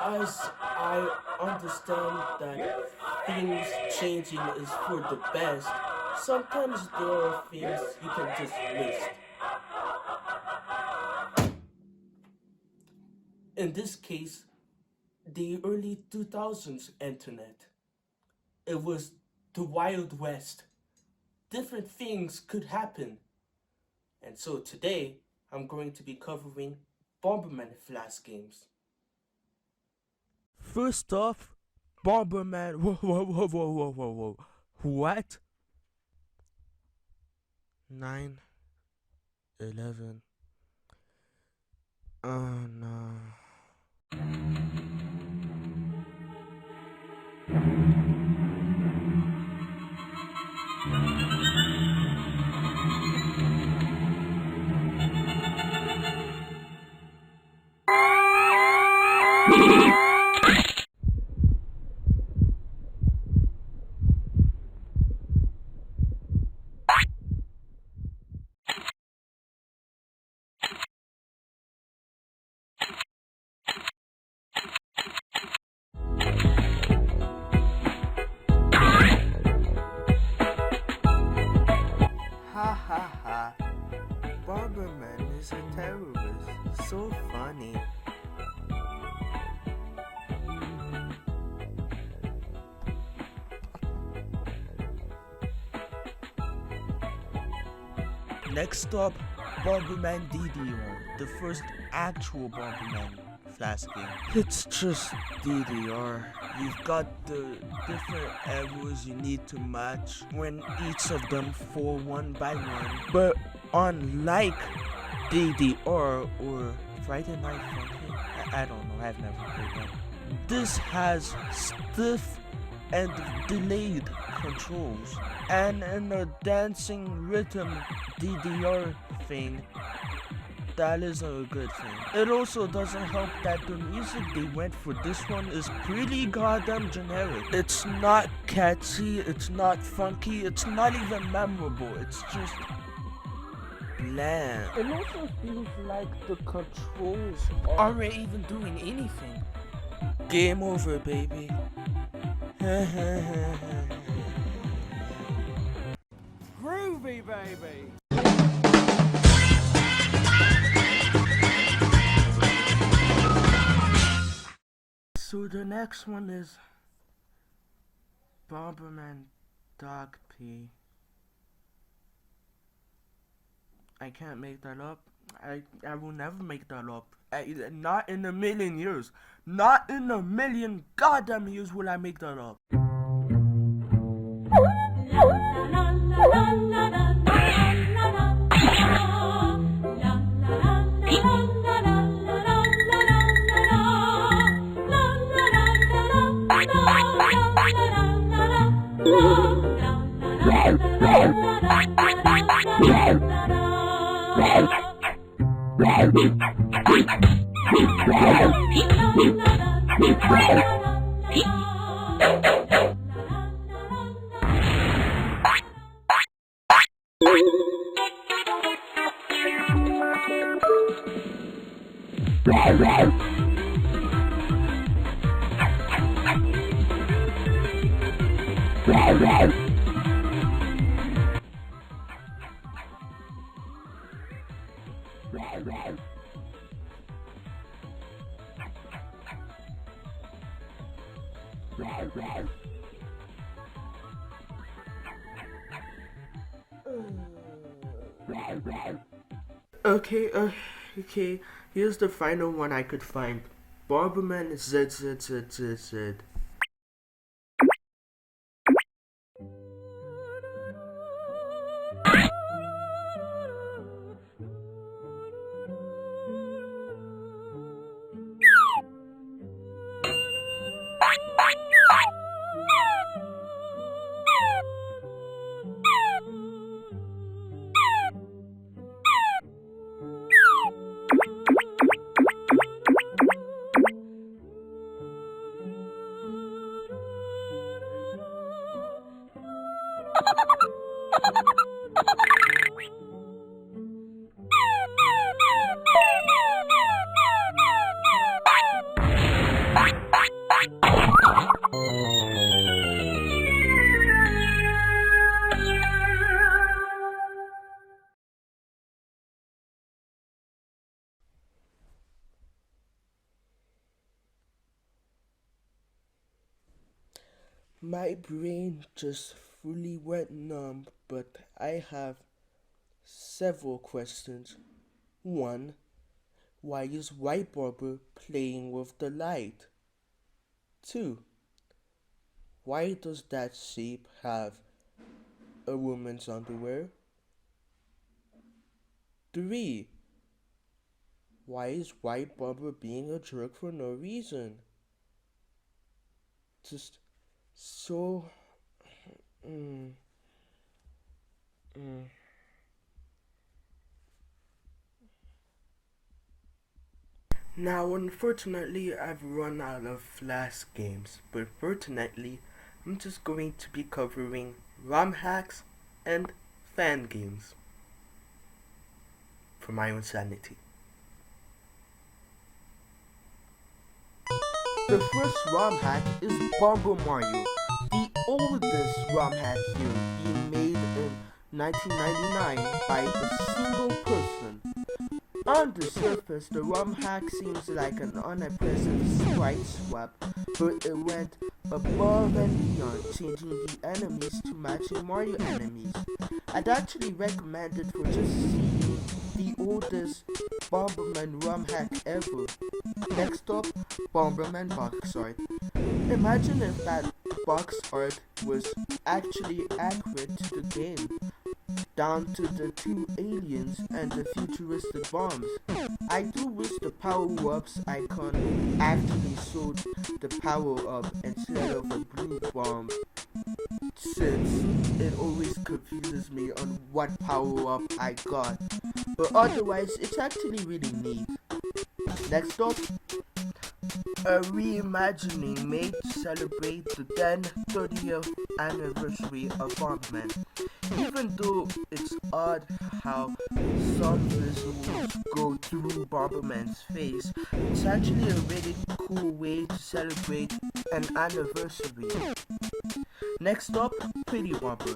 As I understand that things changing is for the best, sometimes there are things you can just list. In this case, the early 2000s internet. It was the Wild West. Different things could happen. And so today, I'm going to be covering Bomberman Flash games. First off, Bomberman. Whoa, whoa, whoa, whoa, whoa, whoa, whoa. What? 9, 11. Oh no. Ha ha ha. Bomberman is a terrorist. So funny. Next up, Bomberman DDR, the first actual Bomberman Flash game. It's just DDR. You've got the different arrows you need to match when each of them fall one by one. But unlike DDR or Friday Night Funkin', I don't know, I've never played that. This has stiff and delayed controls, and in a dancing rhythm DDR thing, that is a good thing. It also doesn't help that the music they went for this one is pretty goddamn generic. It's not catchy, it's not funky, it's not even memorable, it's just bland. It also feels like the controls aren't even doing anything. Game over, baby. Groovy, baby! So the next one is Bomberman Dog P. I can't make that up. I will never make that up. Not in a million years. Not in a million goddamn years will I make that up. Okay, here's the final one I could find. Bomberman ZZZZZ. My brain just fully went numb, but I have several questions. One, why is White Barber playing with the light? Two, why does that shape have a woman's underwear? Three, why is White Barber being a jerk for no reason? Just so. Mm, mm. Now, unfortunately, I've run out of Flask games, but fortunately, I'm just going to be covering ROM hacks and fan games for my own sanity. The first ROM hack is Bomberman, the oldest ROM hack here, being made in 1999 by a single person. On the surface, the ROM hack seems like an unimpressive sprite swap, but it went above and beyond, changing the enemies to matching Mario enemies. I'd actually recommend it for just seeing the oldest Bomberman ROM hack ever. Next up, Bomberman box art. Imagine if that box art was actually accurate to the game, down to the two aliens and the futuristic bombs. I do wish the power-ups icon actually showed the power-up instead of a blue bomb, since it always confuses me on what power-up I got. But otherwise, it's actually really neat. Next up, a reimagining made to celebrate the then 30th anniversary of Bomberman. Even though it's odd how some visuals go through Bomberman's face, it's actually a really cool way to celebrate an anniversary. Next up, Pretty Bomber.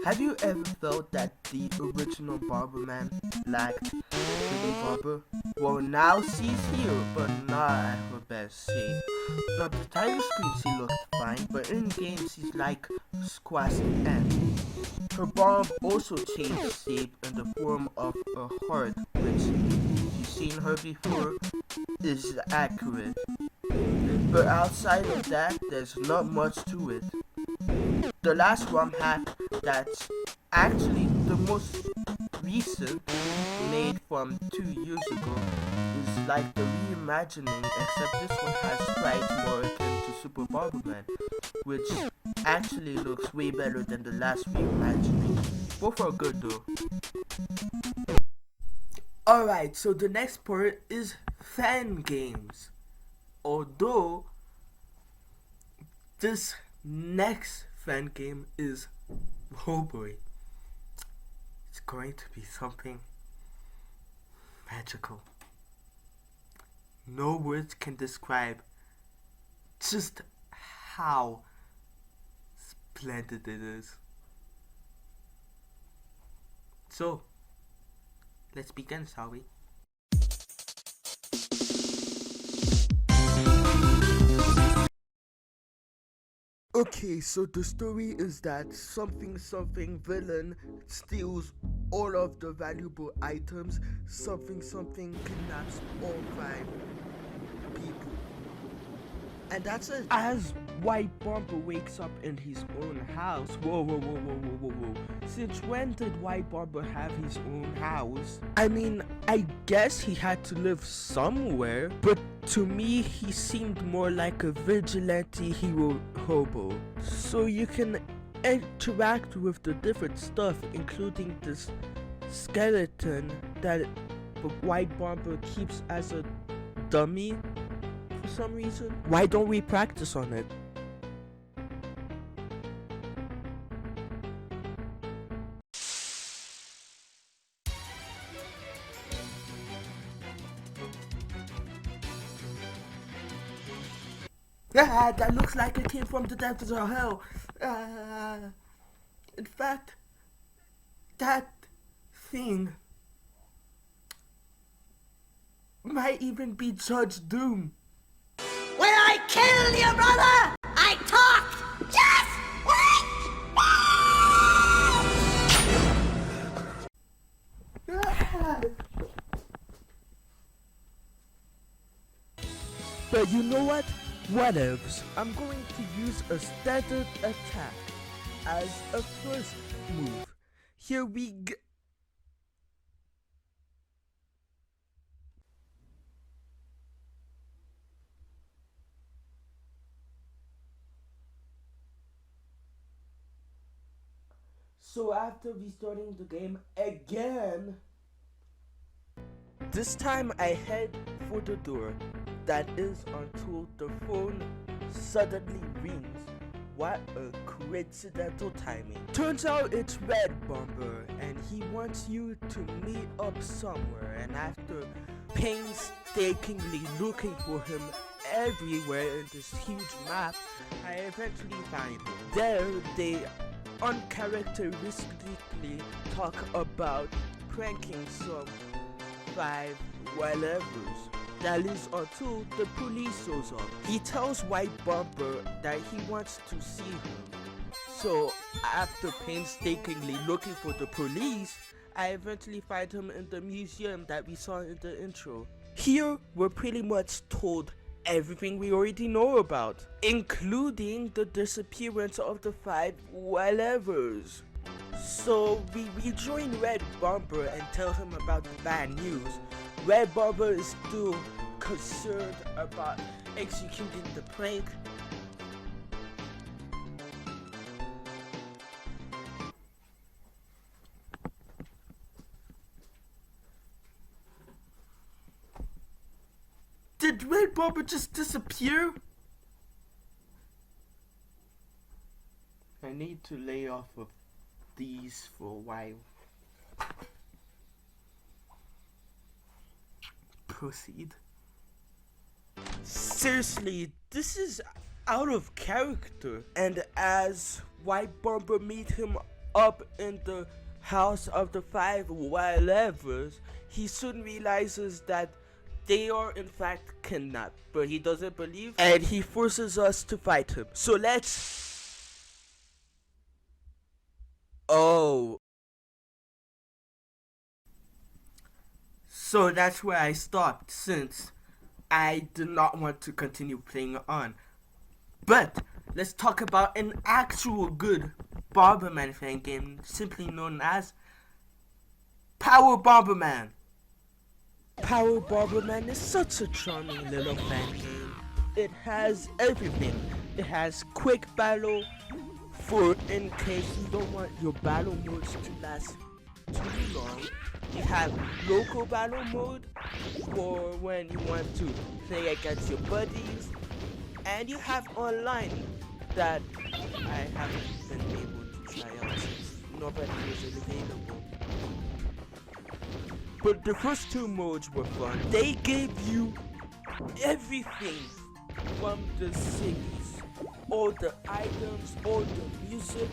Have you ever felt that the original Bomberman lacked Pretty Bomber? Well, now she's here, but not at her best shape. Now, the title screen she looked fine, but in game she's like squashed end. Her bomb also changed shape in the form of a heart, which, if you've seen her before, is accurate. But outside of that, there's not much to it. The last ROM hack that's actually the most recent, made from 2 years ago, is like the reimagining, except this one has sprites more akin to Super Bomberman, which actually looks way better than the last reimagining. Both are good though. Alright, so the next part is fan games. Although this next fan game is, oh boy, it's going to be something magical. No words can describe just how splendid it is. So, let's begin, shall we? Okay, so the story is that something villain steals all of the valuable items, something kidnaps all 5 people. And that's it. As White Bomber wakes up in his own house. Whoa. Since when did White Bomber have his own house? I mean, I guess he had to live somewhere, but to me, he seemed more like a vigilante hero hobo. So you can interact with the different stuff, including this skeleton that White Bomber keeps as a dummy for some reason. Why don't we practice on it? That looks like it came from the depths of hell. In fact, that thing might even be Judge Doom. When I killed your brother, I talked! But you know what? Whatevs. I'm going to use a standard attack as a first move. Here we go. So after restarting the game again, this time I head for the door. That is until the phone suddenly rings. What a coincidental timing. Turns out it's Red Bomber and he wants you to meet up somewhere, and after painstakingly looking for him everywhere in this huge map, I eventually find him. There they uncharacteristically talk about pranking some 5 whatevers. That is until the police shows up. He tells White Bomber that he wants to see him. So after painstakingly looking for the police, I eventually find him in the museum that we saw in the intro. Here we're pretty much told everything we already know about, including the disappearance of the 5 whatevers. So we rejoin Red Bomber and tell him about the bad news. Red Bomber is still concerned about executing the prank. Did Red Bomber just disappear? I need to lay off of these for a while. Proceed. Seriously, this is out of character. And as White Bomber meet him up in the house of the 5 whatevers, he soon realizes that they are in fact kidnapped, but he doesn't believe, and he forces us to fight him. So let's... Oh. So that's where I stopped, since I did not want to continue playing on. But let's talk about an actual good Bomberman fan game, simply known as Power Bomberman. Power Bomberman is such a charming little fan game. It has everything. It has quick battle for in case you don't want your battle modes to last too long. You have local battle mode for when you want to play against your buddies, and you have online that I haven't been able to try out since nobody was available. But the first 2 modes were fun. They gave you everything from the cities, all the items, all the music,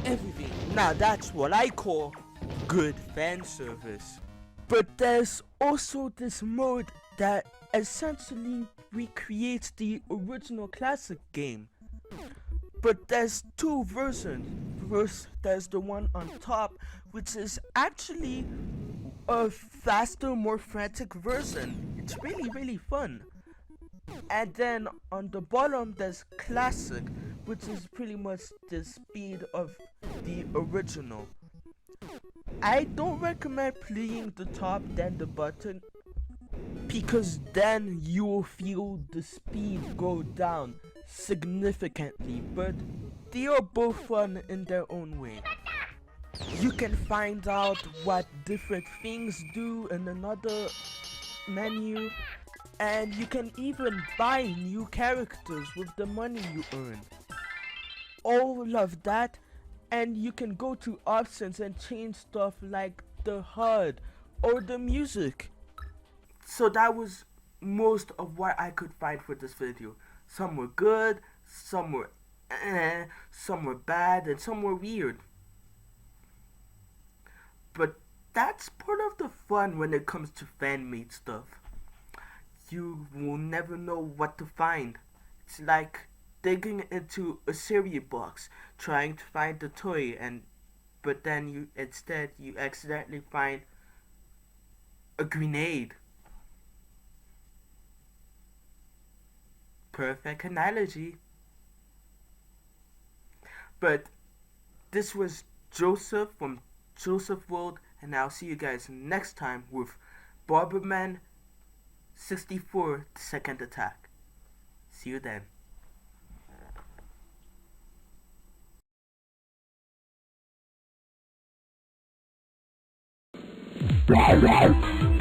everything. Now that's what I call good fan service. But there's also this mode that essentially recreates the original classic game. But there's 2 versions. First, there's the one on top, which is actually a faster, more frantic version. It's really fun. And then on the bottom there's classic, which is pretty much the speed of the original. I don't recommend playing the top then the button, because then you'll feel the speed go down significantly, but they are both fun in their own way. You can find out what different things do in another menu, and you can even buy new characters with the money you earn. All of that, and you can go to options and change stuff like the HUD or the music. So that was most of what I could find for this video. Some were good, some were some were bad, and some were weird. But that's part of the fun when it comes to fan-made stuff. You will never know what to find. It's like digging into a cereal box, trying to find the toy, but then you accidentally find a grenade. Perfect analogy. But this was Joseph from Joseph World, and I'll see you guys next time with Bomberman 64, the second attack. See you then. Blah, blah.